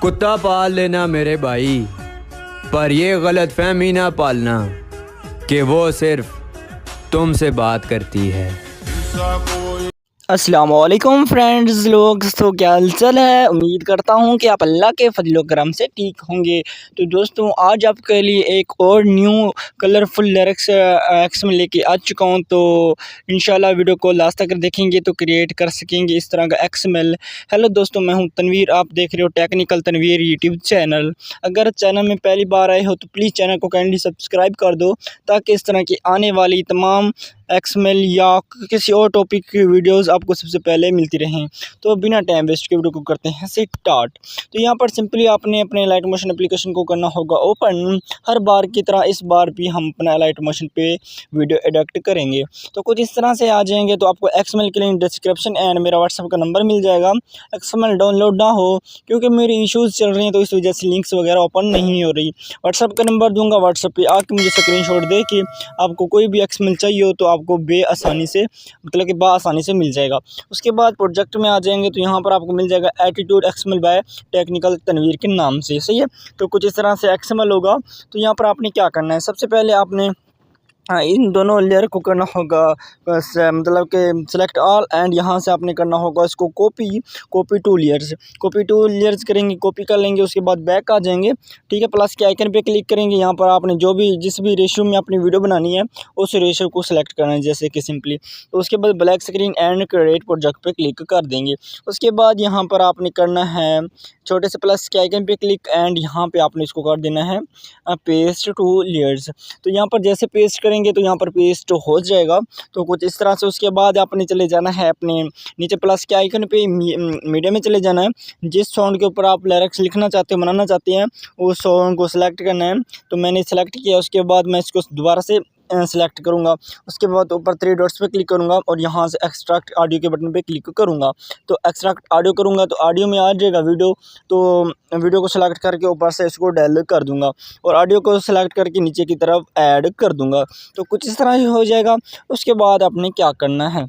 कुत्ता पाल लेना मेरे भाई, पर ये गलत फहमी ना पालना कि वो सिर्फ तुमसे बात करती है। अस्सलामुअलैकुम फ्रेंड्स लोग, तो क्या हालचाल है। उम्मीद करता हूँ कि आप अल्लाह के फजल करम से ठीक होंगे। तो दोस्तों, आज आपके लिए एक और न्यू कलरफुल लिरिक्स एक्स में लेके आ चुका हूँ। तो इंशाल्लाह वीडियो को लास्ट तक देखेंगे तो क्रिएट कर सकेंगे इस तरह का एक्सएमएल। हेलो दोस्तों, मैं हूँ तनवीर, आप देख रहे हो टेक्निकल तनवीर यूट्यूब चैनल। अगर चैनल में पहली बार आए हो तो प्लीज़ चैनल को काइंडली सब्सक्राइब कर दो, ताकि इस तरह की आने वाली तमाम एक्सएमएल या किसी और टॉपिक की वीडियोस आपको सबसे पहले मिलती रहें। तो बिना टाइम वेस्ट के वीडियो को करते हैं स्टार्ट। तो यहाँ पर सिंपली आपने अपने लाइट मोशन एप्लीकेशन को करना होगा ओपन। हर बार की तरह इस बार भी हम अपना लाइट मोशन पे वीडियो एडिट करेंगे। तो कुछ इस तरह से आ जाएंगे। तो आपको एक्सएमएल के लिए डिस्क्रिप्शन एंड मेरा व्हाट्सएप का नंबर मिल जाएगा। एक्सएमएल डाउनलोड ना हो क्योंकि मेरी इशूज़ चल रही हैं, तो इस वजह से लिंक्स वगैरह ओपन नहीं हो रही। व्हाट्सएप का नंबर दूंगा, व्हाट्सएप पे आके मुझे स्क्रीनशॉट दे के आपको कोई भी एक्सएमएल चाहिए हो तो आपको बेआसानी से मतलब कि बासानी से मिल जाएगा। उसके बाद प्रोजेक्ट में आ जाएंगे तो यहाँ पर आपको मिल जाएगा attitude XML by technical Tanveer के नाम से। सही है। तो कुछ इस तरह से एक्सएमएल होगा। तो यहाँ पर आपने क्या करना है, सबसे पहले आपने इन दोनों लेयर को करना होगा मतलब कि सिलेक्ट ऑल, एंड यहाँ से आपने करना होगा इसको कॉपी टू लेयर्स करेंगे, कॉपी कर लेंगे। उसके बाद बैक आ जाएंगे, ठीक है। प्लस के आइकन पे क्लिक करेंगे। यहाँ पर आपने जिस भी रेशियो में अपनी वीडियो बनानी है उस रेशियो को सिलेक्ट करना है, जैसे कि सिंपली। तो उसके बाद black screen and create project पे क्लिक कर देंगे। उसके बाद यहाँ पर आपने करना है छोटे से प्लस के आइकन पे क्लिक, एंड यहाँ पे आपने इसको कर देना है पेस्ट टू लेयर्स। तो यहाँ पर जैसे पेस्ट करेंगे तो यहाँ पर पेस्ट हो जाएगा। तो कुछ इस तरह से। उसके बाद आपने चले जाना है अपने नीचे प्लस के आइकन पे मीडिया में चले जाना है। जिस साउंड के ऊपर आप लिरिक्स लिखना चाहते हो, बनाना चाहते हैं, उस साउंड को सिलेक्ट करना है। तो मैंने सेलेक्ट किया। उसके बाद मैं इसको दोबारा से सेलेक्ट करूँगा। उसके बाद ऊपर 3 डॉट्स पे क्लिक करूँगा और यहाँ से एक्सट्रैक्ट ऑडियो के बटन पे क्लिक करूँगा। तो एक्सट्रैक्ट ऑडियो करूँगा तो ऑडियो में आ जाएगा वीडियो। तो वीडियो को सिलेक्ट करके ऊपर से इसको डेल कर दूँगा और ऑडियो को सिलेक्ट करके नीचे की तरफ ऐड कर दूँगा। तो कुछ इस तरह से हो जाएगा। उसके बाद आपने क्या करना है,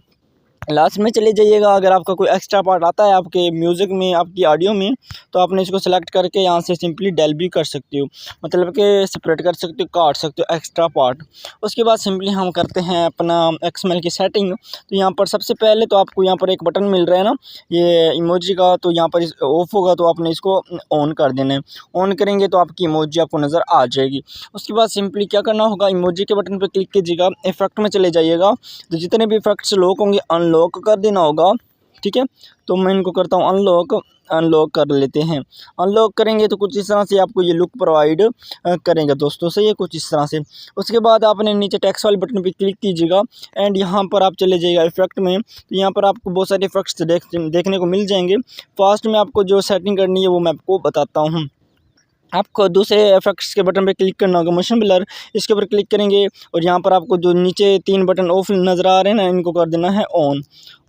लास्ट में चले जाइएगा। अगर आपका कोई एक्स्ट्रा पार्ट आता है आपके म्यूज़िक में, आपकी ऑडियो में, तो आपने इसको सेलेक्ट करके यहाँ से सिंपली डेल भी कर सकते हो, मतलब कि सेपरेट कर सकते हो, काट सकते हो एक्स्ट्रा पार्ट। उसके बाद सिंपली हम करते हैं अपना एक्सएमएल की सेटिंग। तो यहाँ पर सबसे पहले तो आपको यहाँ पर एक बटन मिल रहा है ना, ये इमोजी का। तो यहाँ पर ऑफ होगा तो आपने इसको ऑन कर देना है। ऑन करेंगे तो आपकी इमोजी आपको नज़र आ जाएगी। उसके बाद सिंपली क्या करना होगा, इमोजी के बटन पर क्लिक कीजिएगा, इफेक्ट में चले जाइएगा। तो जितने भी इफेक्ट्स लॉक होंगे अनलॉक कर देना होगा, ठीक है। तो मैं इनको करता हूँ अनलॉक कर लेते हैं। अनलॉक करेंगे तो कुछ इस तरह से आपको ये लुक प्रोवाइड करेंगे दोस्तों। सही है, कुछ इस तरह से। उसके बाद आपने नीचे टेक्स्ट वाले बटन पे क्लिक कीजिएगा एंड यहाँ पर आप चले जाइएगा इफेक्ट में। तो यहाँ पर आपको बहुत सारे इफेक्ट्स देखने को मिल जाएंगे। फास्ट में आपको जो सेटिंग करनी है वो मैं आपको बताता हूँ। आपको दूसरे इफेक्ट्स के बटन पे क्लिक करना होगा, मोशन ब्लर, इसके ऊपर क्लिक करेंगे और यहाँ पर आपको जो नीचे 3 बटन ऑफ नज़र आ रहे हैं ना, इनको कर देना है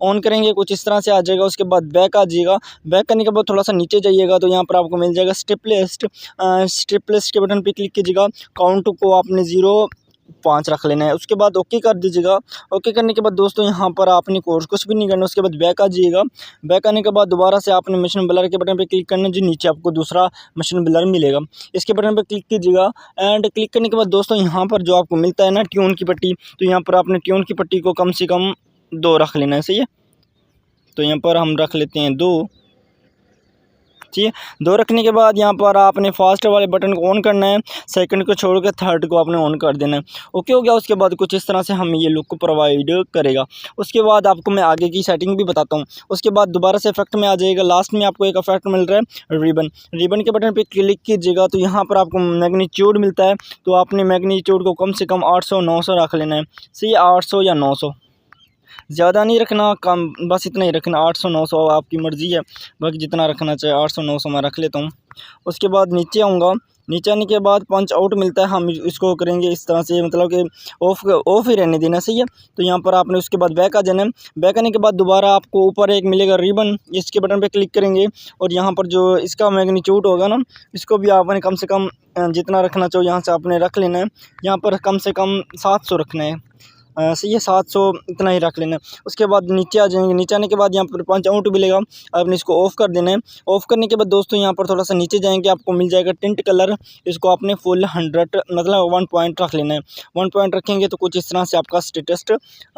ऑन करेंगे। कुछ इस तरह से आ जाएगा। उसके बाद बैक आ जाइएगा। बैक करने के बाद थोड़ा सा नीचे जाइएगा तो यहाँ पर आपको मिल जाएगा स्टेप लिस्ट के बटन पे क्लिक कीजिएगा। काउंट को आपने 0.5 रख लेना है। उसके बाद ओके कर दीजिएगा। ओके करने के बाद दोस्तों यहाँ पर आपने कुछ भी नहीं करना। उसके बाद बैक आ जाइएगा। बैक आने के बाद दोबारा से आपने मशीन ब्लर के बटन पे क्लिक करना है, जो नीचे आपको दूसरा मशीन ब्लर मिलेगा, इसके बटन पे क्लिक कीजिएगा। एंड क्लिक करने के बाद दोस्तों यहाँ पर जो आपको मिलता है ना ट्यून की पट्टी, तो यहाँ पर आपने ट्यून की पट्टी को कम से कम 2 रख लेना है। सही है। तो यहाँ पर हम रख लेते हैं 2, ठीक है। 2 रखने के बाद यहाँ पर आपने फास्ट वाले बटन को ऑन करना है, सेकंड को छोड़ के थर्ड को आपने ऑन कर देना है। ओके हो गया। उसके बाद कुछ इस तरह से हमें ये लुक प्रोवाइड करेगा। उसके बाद आपको मैं आगे की सेटिंग भी बताता हूँ। उसके बाद दोबारा से इफेक्ट में आ जाएगा। लास्ट में आपको एक इफेक्ट मिल रहा है रिबन के बटन पर क्लिक कीजिएगा। तो यहाँ पर आपको मैग्नीट्यूड मिलता है। तो आपने मैग्नीट्यूड को कम से कम 800-900 रख लेना है। सही, 800 या 900, ज़्यादा नहीं रखना, कम, बस इतना ही रखना। 800-900 आपकी मर्ज़ी है, बाकी जितना रखना चाहिए। 800-900 मैं रख लेता हूँ। उसके बाद नीचे आऊँगा। नीचे आने के बाद पंच आउट मिलता है, हम इसको करेंगे इस तरह से, मतलब कि ऑफ ही रहने देना। सही है। तो यहाँ पर आपने उसके बाद बैक आ जाना है। बैक आने के बाद दोबारा आपको ऊपर एक मिलेगा रिबन, इसके बटन पे क्लिक करेंगे और यहाँ पर जो इसका मैग्नीट्यूड होगा ना, इसको भी आपने कम से कम जितना रखना चाहो यहाँ से आपने रख लेना है। यहाँ पर कम से कम 700 रखना है। सही है 700 इतना ही रख लेना है। उसके बाद नीचे आ जाएंगे, नीचे आने के बाद यहाँ पर 5 आउट मिलेगा, आपने इसको ऑफ़ कर देना है। ऑफ़ करने के बाद दोस्तों यहाँ पर थोड़ा सा नीचे जाएंगे, आपको मिल जाएगा टिंट कलर, इसको आपने फुल 100 मतलब 1 पॉइंट रख लेना है। 1 पॉइंट रखेंगे तो कुछ इस तरह से आपका स्टेटस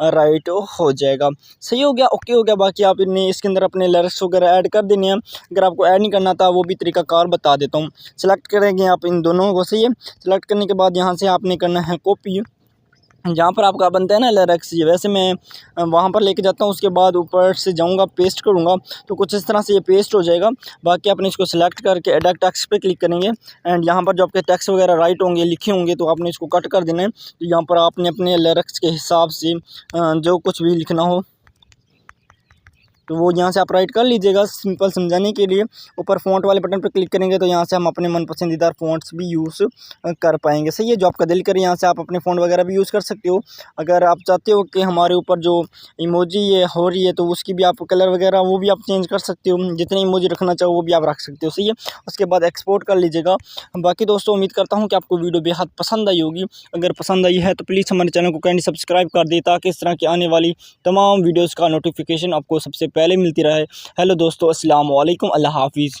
राइट हो जाएगा। सही हो गया, ओके हो गया। बाकी आप इन्हें इसके अंदर अपने लिरिक्स वगैरह ऐड कर देने हैं। अगर आपको ऐड नहीं करना था वो भी तरीकाकार बता देता हूँ। सेलेक्ट करेंगे आप इन दोनों को, सही है। सेलेक्ट करने के बाद यहाँ से आपने करना है कॉपी, जहाँ पर आपका बनता है ना लिरिक्स, ये वैसे मैं वहाँ पर लेके जाता हूँ। उसके बाद ऊपर से जाऊँगा, पेस्ट करूँगा तो कुछ इस तरह से ये पेस्ट हो जाएगा। बाकी आपने इसको सेलेक्ट करके एडिट टेक्स्ट पे क्लिक करेंगे एंड यहाँ पर जो आपके टेक्स्ट वगैरह राइट होंगे, लिखे होंगे, तो आपने इसको कट कर देना है। तो यहाँ पर आपने अपने लिरिक्स के हिसाब से जो कुछ भी लिखना हो तो वो यहाँ से आप राइट कर लीजिएगा। सिंपल समझाने के लिए ऊपर फ़ॉन्ट वाले बटन पर क्लिक करेंगे तो यहाँ से हम अपने मन पसंदीदा फ़ॉन्ट्स भी यूज़ कर पाएंगे। सही है, जो आपका दिल करे यहाँ से आप अपने फ़ॉन्ट वगैरह भी यूज़ कर सकते हो। अगर आप चाहते हो कि हमारे ऊपर जो इमोजी ये हो रही है तो उसकी भी आप कलर वगैरह वो भी आप चेंज कर सकते हो, जितने इमोजी रखना चाहो वो भी आप रख सकते हो। सही है, उसके बाद एक्सपोर्ट कर लीजिएगा। बाकी दोस्तों उम्मीद करता हूँ कि आपको वीडियो बेहद पसंद आई होगी। अगर पसंद आई है तो प्लीज़ हमारे चैनल को काइंडली सब्सक्राइब कर दे, ताकि इस तरह की आने वाली तमाम वीडियोज़ का नोटिफिकेशन आपको सबसे पहले मिलती रहे। हेलो दोस्तों, अस्सलाम वालेकुम, अल्लाह हाफिज़।